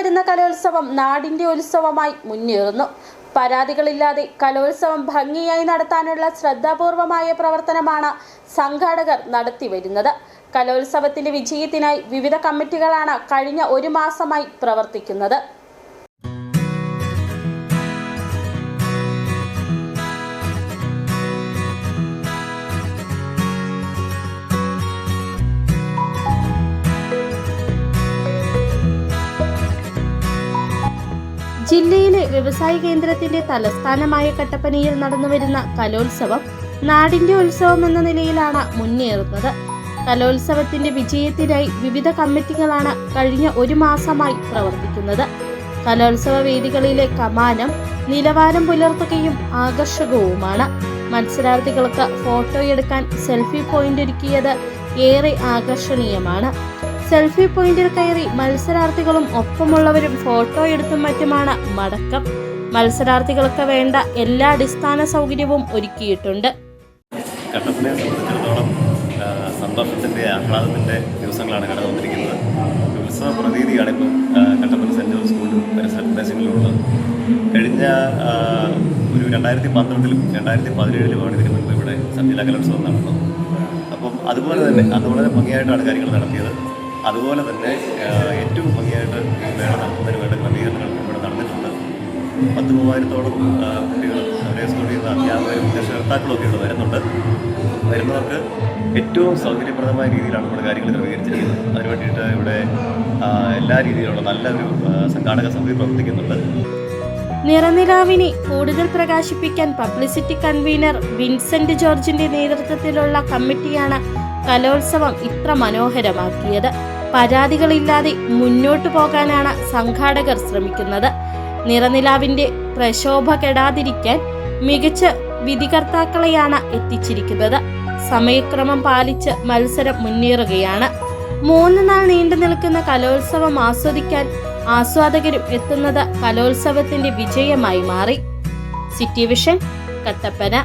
വരുന്ന കലോത്സവം നാടിന്റെ ഉത്സവമായി മുന്നേറുന്നു. പരാതികളില്ലാതെ കലോത്സവം ഭംഗിയായി നടത്താനുള്ള ശ്രദ്ധാപൂർവമായ പ്രവർത്തനമാണ് സംഘാടകർ നടത്തിവരുന്നത്. കലോത്സവത്തിന്റെ വിജയത്തിനായി വിവിധ കമ്മിറ്റികളാണ് കഴിഞ്ഞ ഒരു മാസമായി പ്രവർത്തിക്കുന്നത്. ജില്ലയിലെ വ്യവസായ കേന്ദ്രത്തിന്റെ തലസ്ഥാനമായ കട്ടപ്പനയിൽ നടന്നുവരുന്ന കലോത്സവം നാടിന്റെ ഉത്സവം എന്ന നിലയിലാണ് മുന്നേറുന്നത്. കലോത്സവത്തിന്റെ വിജയത്തിനായി വിവിധ കമ്മിറ്റികളാണ് കഴിഞ്ഞ ഒരു മാസമായി പ്രവർത്തിക്കുന്നത്. കലോത്സവ വേദികളിലെ കമാനം നിലവാരം പുലർത്തുകയും ആകർഷകവുമാണ്. മത്സരാർത്ഥികൾക്ക് ഫോട്ടോയെടുക്കാൻ സെൽഫി പോയിന്റ് ഒരുക്കിയത് ഏറെ ആകർഷണീയമാണ്. സെൽഫി പോയിന്റിൽ കയറി മത്സരാർത്ഥികളും ഒപ്പമുള്ളവരും ഫോട്ടോ എടുത്തും മറ്റുമാണ് മടക്കം. മത്സരാർത്ഥികൾക്ക് വേണ്ട എല്ലാ അടിസ്ഥാന സൗകര്യവും ഒരുക്കിയിട്ടുണ്ട്. കട്ടപ്പനയെ സംബന്ധിച്ചിടത്തോളം സന്തോഷത്തിൻ്റെ ആഹ്ലാദത്തിൻ്റെ ദിവസങ്ങളാണ് കടന്നു വന്നിരിക്കുന്നത്. ഉത്സവ പ്രതീതിയാണ് ഇപ്പം കട്ടപ്പന സെൻറ്റ് ജോർജ് സ്കൂളിലും പരിസര പ്രദേശങ്ങളിലുള്ളത്. കഴിഞ്ഞ ഒരു 2012-ലും 2017-ലുമാണ് ഇതിനു മുൻപ് ഇവിടെ സബ്ജില്ലാ കലോത്സവം നടന്നത്. അപ്പം അതുപോലെ തന്നെ അന്ന് വളരെ ഭംഗിയായിട്ടാണ് കാര്യങ്ങൾ നടത്തിയത്. അതുപോലെ തന്നെ ഏറ്റവും ഭംഗിയായിട്ട് മേള നടത്തുന്നതിന് വേണ്ട ക്രമീകരണങ്ങൾ ഇവിടെ നടന്നിട്ടുണ്ട്. 10,000-ഓളം കുട്ടികൾ അവരെ സ്കൂളിൽ നിന്ന് അധ്യാപകരും രക്ഷകർത്താക്കളും ഒക്കെ ഇവിടെ വരുന്നുണ്ട്. വരുന്നവർക്ക് ഏറ്റവും സൗകര്യപ്രദമായ രീതിയിലാണ് നമ്മുടെ കാര്യങ്ങൾ ക്രമീകരിച്ചിരിക്കുന്നത്. അതിന് വേണ്ടിയിട്ട് ഇവിടെ എല്ലാ രീതിയിലുള്ള നല്ലൊരു സംഘാടക സമിതി പ്രവർത്തിക്കുന്നുണ്ട്. നിറനിലാവിനെ കൂടുതൽ പ്രകാശിപ്പിക്കാൻ പബ്ലിസിറ്റി കൺവീനർ വിൻസെന്റ് ജോർജിന്റെ നേതൃത്വത്തിലുള്ള കമ്മിറ്റിയാണ് കലോത്സവം ഇത്ര മനോഹരമാക്കിയത്. പരാതികളില്ലാതെ മുന്നോട്ടു പോകാനാണ് സംഘാടകർ ശ്രമിക്കുന്നത്. നിറനിലാവിന്റെ പ്രശോഭ കെടാതിരിക്കാൻ മികച്ച വിധികർത്താക്കളെയാണ് എത്തിച്ചിരിക്കുന്നത്. സമയക്രമം പാലിച്ച് മത്സരം മുന്നേറുകയാണ്. 3 നാൾ നീണ്ടു നിൽക്കുന്ന കലോത്സവം ആസ്വദിക്കാൻ ആസ്വാദകരും എത്തുന്നത് കലോത്സവത്തിന്റെ വിജയമായി മാറി. City vision, Kattappana.